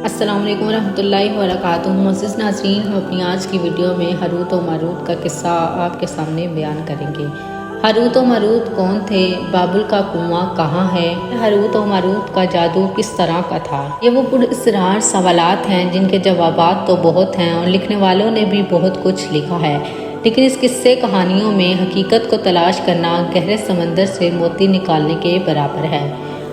السلام علیکم ورحمۃ اللہ وبرکاتہ۔ معزز ناظرین، ہم اپنی آج کی ویڈیو میں ہاروت و ماروت کا قصہ آپ کے سامنے بیان کریں گے۔ ہاروت و ماروت کون تھے؟ بابل کا کنواں کہاں ہے؟ ہاروت و ماروت کا جادو کس طرح کا تھا؟ یہ وہ پراسرار سوالات ہیں جن کے جوابات تو بہت ہیں اور لکھنے والوں نے بھی بہت کچھ لکھا ہے، لیکن اس قصے کہانیوں میں حقیقت کو تلاش کرنا گہرے سمندر سے موتی نکالنے کے برابر ہے۔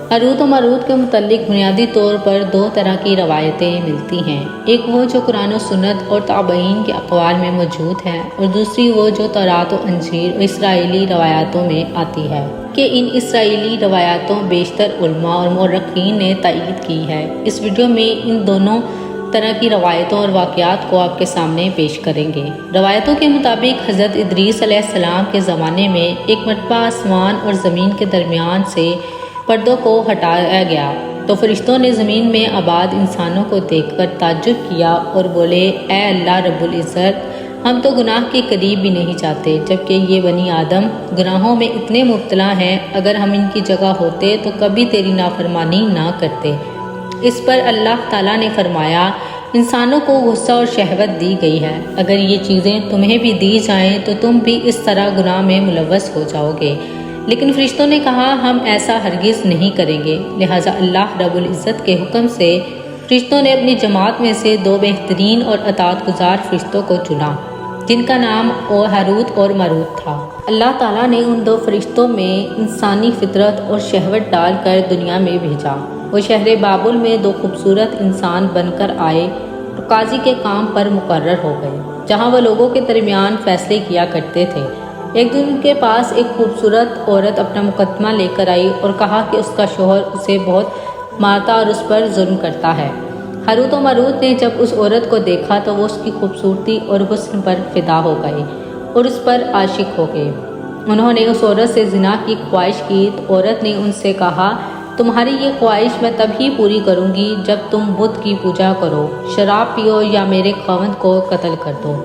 ہاروت و ماروت کے متعلق بنیادی طور پر دو طرح کی روایتیں ملتی ہیں، ایک وہ جو قرآن و سنت اور تابعین کے اقوال میں موجود ہے، اور دوسری وہ جو تورات و انجیل اور اسرائیلی روایاتوں میں آتی ہے کہ ان اسرائیلی روایاتوں بیشتر علماء اور مورخین نے تائید کی ہے۔ اس ویڈیو میں ان دونوں طرح کی روایتوں اور واقعات کو آپ کے سامنے پیش کریں گے۔ روایتوں کے مطابق حضرت ادریس علیہ السلام کے زمانے میں ایک مرتبہ آسمان اور زمین کے درمیان سے پردوں کو ہٹایا گیا تو فرشتوں نے زمین میں آباد انسانوں کو دیکھ کر تعجب کیا اور بولے، اے اللہ رب العزت، ہم تو گناہ کے قریب بھی نہیں جاتے، جبکہ یہ بنی آدم گناہوں میں اتنے مبتلا ہیں، اگر ہم ان کی جگہ ہوتے تو کبھی تیری نافرمانی نہ کرتے۔ اس پر اللہ تعالیٰ نے فرمایا، انسانوں کو غصہ اور شہوت دی گئی ہے، اگر یہ چیزیں تمہیں بھی دی جائیں تو تم بھی اس طرح گناہ میں ملوث ہو جاؤ گے۔ لیکن فرشتوں نے کہا، ہم ایسا ہرگز نہیں کریں گے۔ لہٰذا اللہ رب العزت کے حکم سے فرشتوں نے اپنی جماعت میں سے دو بہترین اور اطاعت گزار فرشتوں کو چنا، جن کا نام ہاروت اور ماروت تھا۔ اللہ تعالیٰ نے ان دو فرشتوں میں انسانی فطرت اور شہوت ڈال کر دنیا میں بھیجا۔ وہ شہر بابل میں دو خوبصورت انسان بن کر آئے اور قاضی کے کام پر مقرر ہو گئے، جہاں وہ لوگوں کے درمیان فیصلے کیا کرتے تھے۔ ایک دن ان کے پاس ایک خوبصورت عورت اپنا مقدمہ لے کر آئی اور کہا کہ اس کا شوہر اسے بہت مارتا اور اس پر ظلم کرتا ہے۔ ہاروت و ماروت نے جب اس عورت کو دیکھا تو وہ اس کی خوبصورتی اور حسن پر فدا ہو گئے اور اس پر عاشق ہو گئے۔ انہوں نے اس عورت سے زنا کی خواہش کی تو عورت نے ان سے کہا، تمہاری یہ خواہش میں تب ہی پوری کروں گی جب تم بت کی پوجا کرو، شراب پیو یا میرے خاوند کو قتل کر دو۔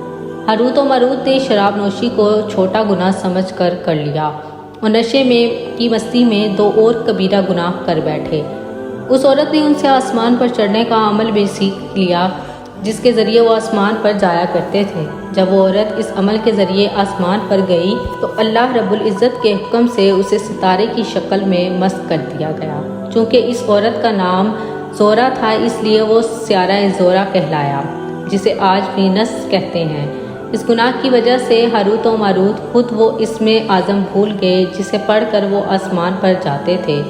ہاروت و ماروت نے شراب نوشی کو چھوٹا گناہ سمجھ کر لیا اور نشے میں کی مستی میں دو اور کبیرہ گناہ کر بیٹھے۔ اس عورت نے ان سے آسمان پر چڑھنے کا عمل بھی سیکھ لیا جس کے ذریعے وہ آسمان پر جایا کرتے تھے۔ جب وہ عورت اس عمل کے ذریعے آسمان پر گئی تو اللہ رب العزت کے حکم سے اسے ستارے کی شکل میں مست کر دیا گیا۔ چونکہ اس عورت کا نام زورا تھا، اس لیے وہ سیارہ زورا کہلایا، جسے آج وینس کہتے ہیں۔ اس گناہ کی وجہ سے ہاروت و ماروت خود وہ اسم اعظم بھول گئے جسے پڑھ کر وہ آسمان پر جاتے تھے،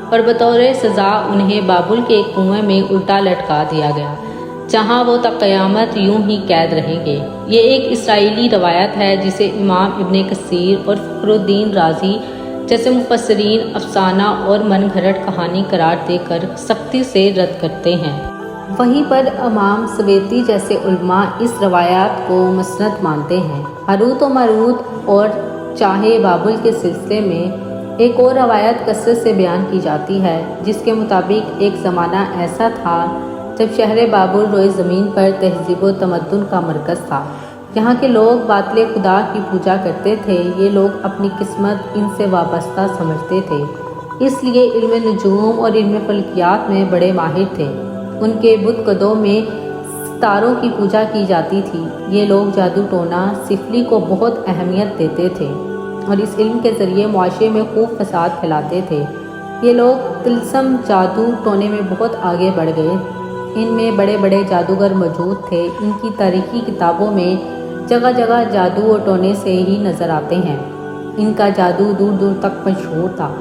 اور بطور سزا انہیں بابل کے ایک کنویں میں الٹا لٹکا دیا گیا، جہاں وہ تا قیامت یوں ہی قید رہیں گے۔ یہ ایک اسرائیلی روایت ہے جسے امام ابن کثیر اور فخر الدین رازی جیسے مفسرین افسانہ اور من گھڑت کہانی قرار دے کر سختی سے رد کرتے ہیں۔ وہیں پر امام سویتی جیسے علماء اس روایات کو مسند مانتے ہیں۔ ہاروت و ماروت اور چاہے بابل کے سلسلے میں ایک اور روایت کثرت سے بیان کی جاتی ہے، جس کے مطابق ایک زمانہ ایسا تھا جب شہر بابل روئے زمین پر تہذیب و تمدن کا مرکز تھا۔ یہاں کے لوگ باطل خدا کی پوجا کرتے تھے، یہ لوگ اپنی قسمت ان سے وابستہ سمجھتے تھے، اس لیے علم نجوم اور علم فلکیات میں بڑے ماہر تھے۔ ان کے بت قدوں میں ستاروں کی پوجا کی جاتی تھی۔ یہ لوگ جادو ٹونا سفلی کو بہت اہمیت دیتے تھے اور اس علم کے ذریعے معاشرے میں خوب فساد پھیلاتے تھے۔ یہ لوگ طلسم جادو ٹونے میں بہت آگے بڑھ گئے۔ ان میں بڑے بڑے جادوگر موجود تھے۔ ان کی تاریخی کتابوں میں جگہ جگہ جادو اور ٹونے سے ہی نظر آتے ہیں۔ ان کا جادو دور دور تک مشہور تھا۔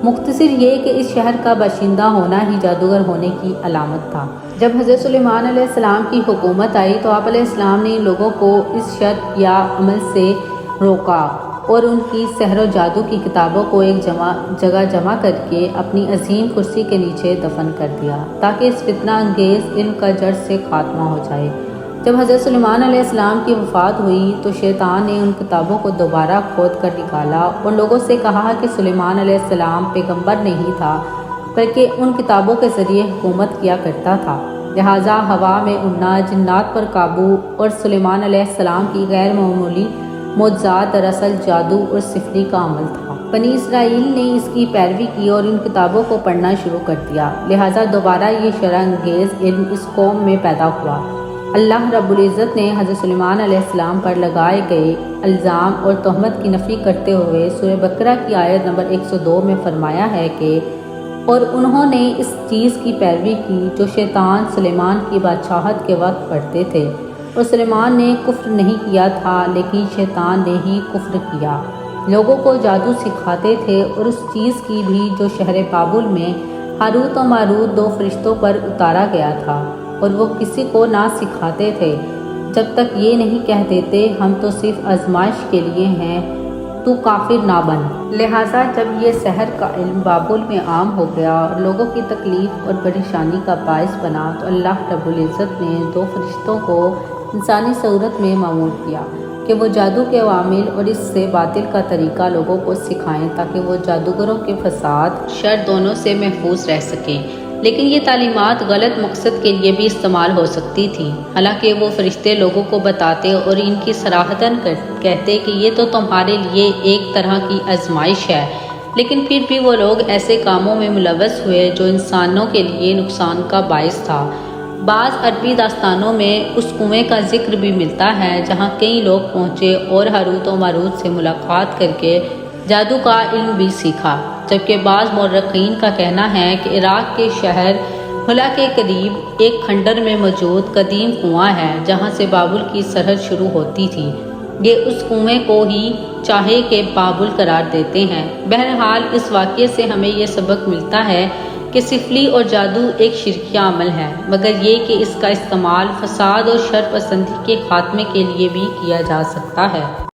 مختصر یہ کہ اس شہر کا باشندہ ہونا ہی جادوگر ہونے کی علامت تھا۔ جب حضرت سلیمان علیہ السلام کی حکومت آئی تو آپ علیہ السلام نے ان لوگوں کو اس شرط یا عمل سے روکا اور ان کی سحر و جادو کی کتابوں کو ایک جگہ جمع کر کے اپنی عظیم کرسی کے نیچے دفن کر دیا، تاکہ اس فتنہ انگیز علم کا جڑ سے خاتمہ ہو جائے۔ جب حضرت سلیمان علیہ السلام کی وفات ہوئی تو شیطان نے ان کتابوں کو دوبارہ کھود کر نکالا اور لوگوں سے کہا کہ سلیمان علیہ السلام پیغمبر نہیں تھا بلکہ ان کتابوں کے ذریعے حکومت کیا کرتا تھا۔ لہٰذا ہوا میں اڑنا، جنات پر قابو اور سلیمان علیہ السلام کی غیر معمولی معجزات دراصل جادو اور سفلی کا عمل تھا۔ بنی اسرائیل نے اس کی پیروی کی اور ان کتابوں کو پڑھنا شروع کر دیا، لہٰذا دوبارہ یہ شرح انگیز علم اس قوم میں پیدا ہوا۔ اللہ رب العزت نے حضرت سلیمان علیہ السلام پر لگائے گئے الزام اور تہمت کی نفی کرتے ہوئے سورہ بقرہ کی آیت نمبر 102 میں فرمایا ہے کہ اور انہوں نے اس چیز کی پیروی کی جو شیطان سلیمان کی بادشاہت کے وقت پڑھتے تھے، اور سلیمان نے کفر نہیں کیا تھا لیکن شیطان نے ہی کفر کیا۔ لوگوں کو جادو سکھاتے تھے اور اس چیز کی بھی جو شہر بابل میں ہاروت و ماروت 2 فرشتوں پر اتارا گیا تھا، اور وہ کسی کو نہ سکھاتے تھے جب تک یہ نہیں کہہ دیتے ہم تو صرف آزمائش کے لیے ہیں، تو کافر نہ بن۔ لہٰذا جب یہ سحر کا علم بابل میں عام ہو گیا اور لوگوں کی تکلیف اور پریشانی کا باعث بنا، تو اللہ رب العزت نے 2 فرشتوں کو انسانی صورت میں مأمور کیا کہ وہ جادو کے عوامل اور اس سے باطل کا طریقہ لوگوں کو سکھائیں تاکہ وہ جادوگروں کے فساد شر دونوں سے محفوظ رہ سکیں۔ لیکن یہ تعلیمات غلط مقصد کے لیے بھی استعمال ہو سکتی تھی، حالانکہ وہ فرشتے لوگوں کو بتاتے اور ان کی صراحتاً کہتے کہ یہ تو تمہارے لیے ایک طرح کی آزمائش ہے، لیکن پھر بھی وہ لوگ ایسے کاموں میں ملوث ہوئے جو انسانوں کے لیے نقصان کا باعث تھا۔ بعض عربی داستانوں میں اس کنویں کا ذکر بھی ملتا ہے جہاں کئی لوگ پہنچے اور ہاروت و ماروت سے ملاقات کر کے جادو کا علم بھی سیکھا، جبکہ بعض مورخین کا کہنا ہے کہ عراق کے شہر حلا کے قریب ایک کھنڈر میں موجود قدیم کنواں ہے جہاں سے بابل کی سرحد شروع ہوتی تھی۔ یہ اس کنویں کو ہی چاہے کہ بابل قرار دیتے ہیں۔ بہرحال اس واقعے سے ہمیں یہ سبق ملتا ہے کہ سفلی اور جادو ایک شرکی عمل ہے، مگر یہ کہ اس کا استعمال فساد اور شر پسندی کے خاتمے کے لیے بھی کیا جا سکتا ہے۔